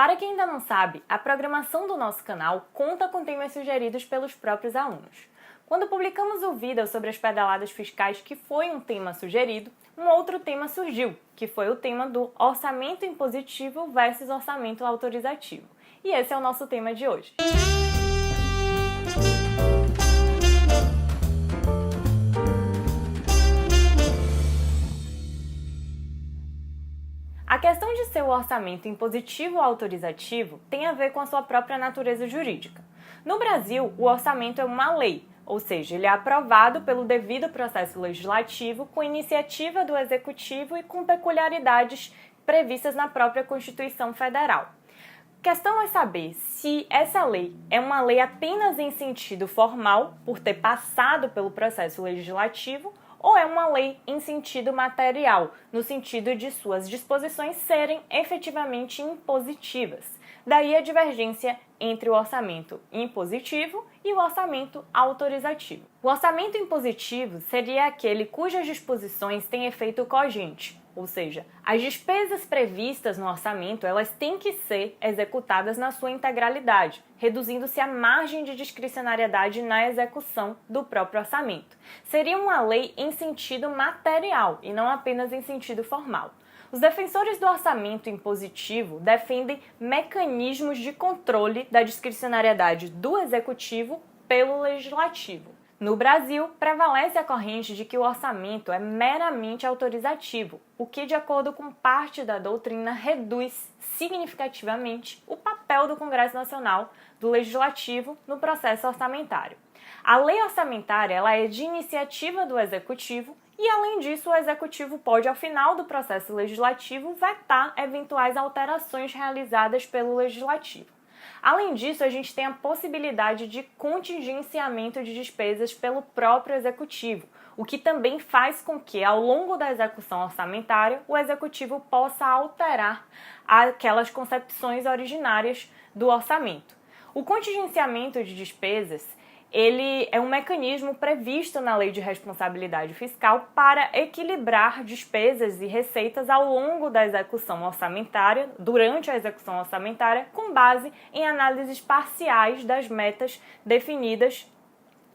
Para quem ainda não sabe, a programação do nosso canal conta com temas sugeridos pelos próprios alunos. Quando publicamos o vídeo sobre as pedaladas fiscais, que foi um tema sugerido, um outro tema surgiu, que foi o tema do orçamento impositivo versus orçamento autorizativo. E esse é o nosso tema de hoje. A questão de ser o orçamento impositivo ou autorizativo tem a ver com a sua própria natureza jurídica. No Brasil, o orçamento é uma lei, ou seja, ele é aprovado pelo devido processo legislativo com iniciativa do Executivo e com peculiaridades previstas na própria Constituição Federal. A questão é saber se essa lei é uma lei apenas em sentido formal, por ter passado pelo processo legislativo, ou é uma lei em sentido material, no sentido de suas disposições serem efetivamente impositivas. Daí a divergência entre o orçamento impositivo e o orçamento autorizativo. O orçamento impositivo seria aquele cujas disposições têm efeito cogente, ou seja, as despesas previstas no orçamento elas têm que ser executadas na sua integralidade, reduzindo-se a margem de discricionariedade na execução do próprio orçamento. Seria uma lei em sentido material e não apenas em sentido formal. Os defensores do orçamento impositivo defendem mecanismos de controle da discricionariedade do Executivo pelo Legislativo. No Brasil, prevalece a corrente de que o orçamento é meramente autorizativo, o que, de acordo com parte da doutrina, reduz significativamente o papel do Congresso Nacional, do Legislativo, no processo orçamentário. A lei orçamentária ela é de iniciativa do Executivo e, além disso, o Executivo pode, ao final do processo legislativo, vetar eventuais alterações realizadas pelo Legislativo. Além disso, a gente tem a possibilidade de contingenciamento de despesas pelo próprio Executivo, o que também faz com que, ao longo da execução orçamentária, o Executivo possa alterar aquelas concepções originárias do orçamento. O contingenciamento de despesas ele é um mecanismo previsto na Lei de Responsabilidade Fiscal para equilibrar despesas e receitas ao longo da execução orçamentária, durante a execução orçamentária, com base em análises parciais das metas definidas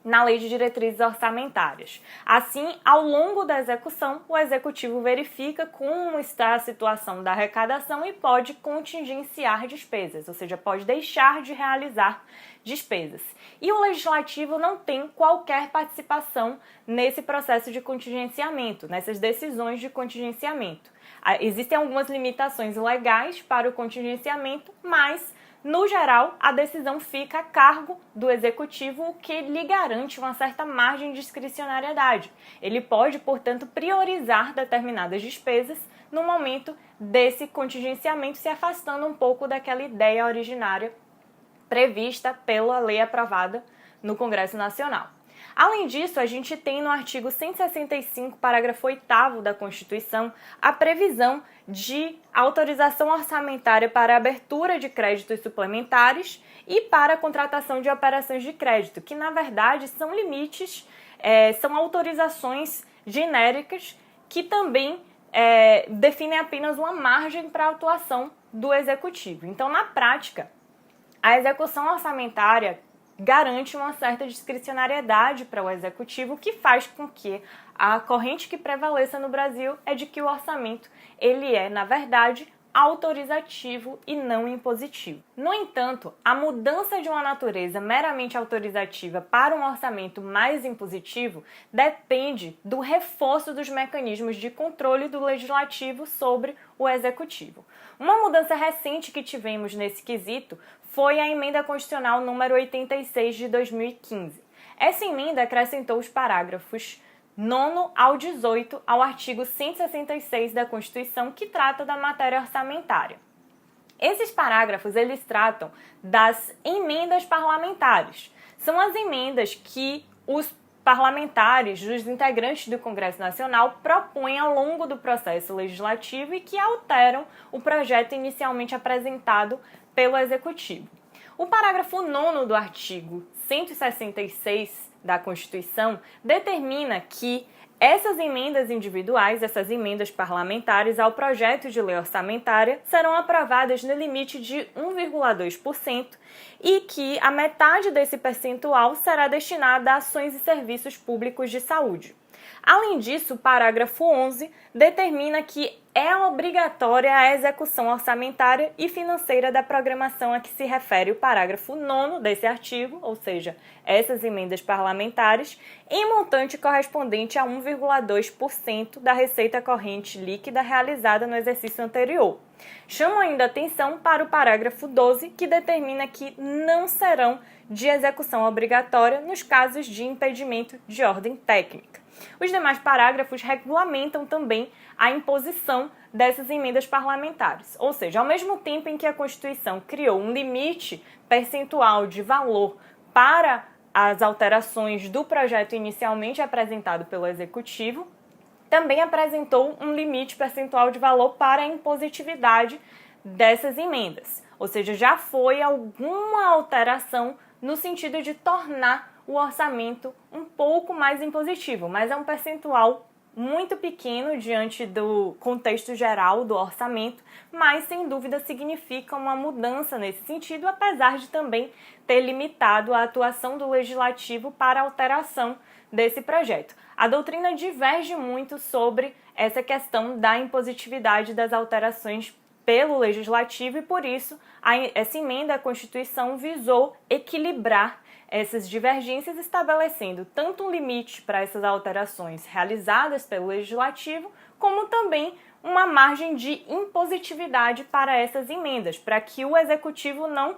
na Lei de Diretrizes Orçamentárias. Assim, ao longo da execução, o Executivo verifica como está a situação da arrecadação e pode contingenciar despesas, ou seja, pode deixar de realizar despesas. E o Legislativo não tem qualquer participação nesse processo de contingenciamento, nessas decisões de contingenciamento. Existem algumas limitações legais para o contingenciamento, mas no geral, a decisão fica a cargo do Executivo, o que lhe garante uma certa margem de discricionariedade. Ele pode, portanto, priorizar determinadas despesas no momento desse contingenciamento, se afastando um pouco daquela ideia originária prevista pela lei aprovada no Congresso Nacional. Além disso, a gente tem no artigo 165, parágrafo 8º da Constituição, a previsão de autorização orçamentária para a abertura de créditos suplementares e para a contratação de operações de crédito, que na verdade são limites, são autorizações genéricas que também definem apenas uma margem para a atuação do Executivo. Então, na prática, a execução orçamentária garante uma certa discricionariedade para o Executivo, que faz com que a corrente que prevaleça no Brasil é de que o orçamento ele é, na verdade, autorizativo e não impositivo. No entanto, a mudança de uma natureza meramente autorizativa para um orçamento mais impositivo depende do reforço dos mecanismos de controle do Legislativo sobre o Executivo. Uma mudança recente que tivemos nesse quesito foi a Emenda Constitucional número 86 de 2015. Essa emenda acrescentou os parágrafos 9º ao 18 ao artigo 166 da Constituição, que trata da matéria orçamentária. Esses parágrafos, eles tratam das emendas parlamentares. São as emendas que os parlamentares, os integrantes do Congresso Nacional, propõem ao longo do processo legislativo e que alteram o projeto inicialmente apresentado pelo Executivo. O parágrafo 9º do artigo 166 da Constituição determina que Essas emendas individuais, essas emendas parlamentares ao projeto de lei orçamentária serão aprovadas no limite de 1,2% e que a metade desse percentual será destinada a ações e serviços públicos de saúde. Além disso, o parágrafo 11 determina que é obrigatória a execução orçamentária e financeira da programação a que se refere o parágrafo 9º desse artigo, ou seja, essas emendas parlamentares, em montante correspondente a 1,2% da receita corrente líquida realizada no exercício anterior. Chamo ainda atenção para o parágrafo 12, que determina que não serão de execução obrigatória nos casos de impedimento de ordem técnica. Os demais parágrafos regulamentam também a imposição dessas emendas parlamentares, ou seja, ao mesmo tempo em que a Constituição criou um limite percentual de valor para as alterações do projeto inicialmente apresentado pelo Executivo, também apresentou um limite percentual de valor para a impositividade dessas emendas, ou seja, já foi alguma alteração no sentido de tornar o orçamento um pouco mais impositivo, mas é um percentual muito pequeno diante do contexto geral do orçamento, mas sem dúvida significa uma mudança nesse sentido, apesar de também ter limitado a atuação do legislativo para a alteração desse projeto. A doutrina diverge muito sobre essa questão da impositividade das alterações pelo legislativo e, por isso, essa emenda à Constituição visou equilibrar essas divergências, estabelecendo tanto um limite para essas alterações realizadas pelo Legislativo, como também uma margem de impositividade para essas emendas, para que o Executivo não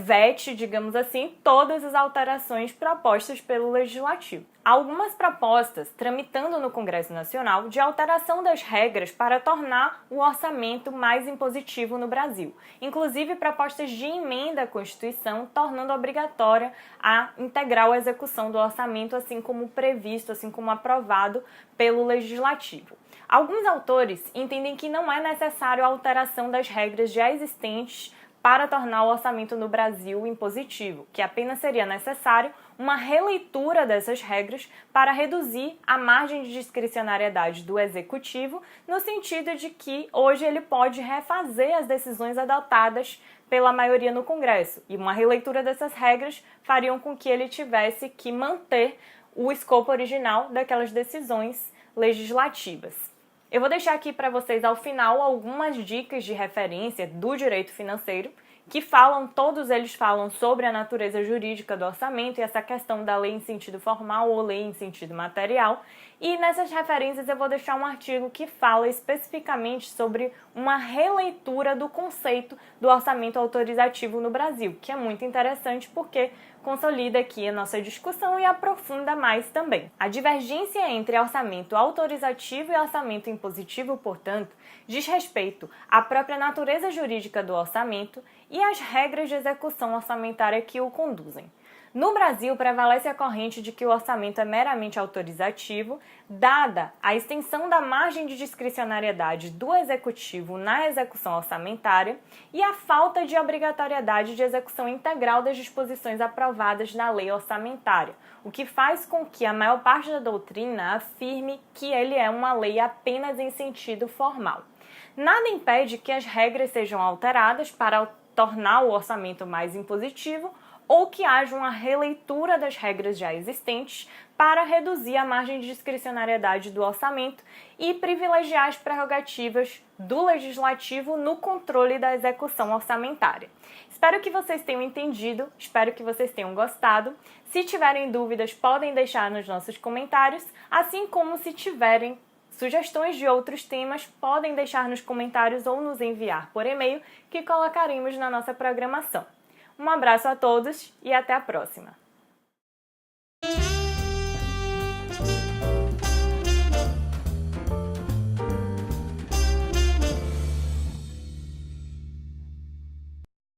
vete, digamos assim, todas as alterações propostas pelo Legislativo. Algumas propostas tramitando no Congresso Nacional de alteração das regras para tornar o orçamento mais impositivo no Brasil, inclusive propostas de emenda à Constituição, tornando obrigatória a integral execução do orçamento, assim como previsto, assim como aprovado pelo Legislativo. Alguns autores entendem que não é necessário a alteração das regras já existentes para tornar o orçamento no Brasil impositivo, que apenas seria necessário uma releitura dessas regras para reduzir a margem de discricionariedade do Executivo, no sentido de que hoje ele pode refazer as decisões adotadas pela maioria no Congresso, e uma releitura dessas regras fariam com que ele tivesse que manter o escopo original daquelas decisões legislativas. Eu vou deixar aqui para vocês ao final algumas dicas de referência do direito financeiro que todos eles falam sobre a natureza jurídica do orçamento e essa questão da lei em sentido formal ou lei em sentido material. E nessas referências eu vou deixar um artigo que fala especificamente sobre uma releitura do conceito do orçamento autorizativo no Brasil, que é muito interessante porque consolida aqui a nossa discussão e aprofunda mais também. A divergência entre orçamento autorizativo e orçamento impositivo, portanto, diz respeito à própria natureza jurídica do orçamento e às regras de execução orçamentária que o conduzem. No Brasil, prevalece a corrente de que o orçamento é meramente autorizativo, dada a extensão da margem de discricionariedade do Executivo na execução orçamentária e a falta de obrigatoriedade de execução integral das disposições aprovadas na lei orçamentária, o que faz com que a maior parte da doutrina afirme que ele é uma lei apenas em sentido formal. Nada impede que as regras sejam alteradas para tornar o orçamento mais impositivo ou que haja uma releitura das regras já existentes para reduzir a margem de discricionariedade do orçamento e privilegiar as prerrogativas do Legislativo no controle da execução orçamentária. Espero que vocês tenham entendido, espero que vocês tenham gostado. Se tiverem dúvidas, podem deixar nos nossos comentários, assim como se tiverem sugestões de outros temas, podem deixar nos comentários ou nos enviar por e-mail, que colocaremos na nossa programação. Um abraço a todos e até a próxima!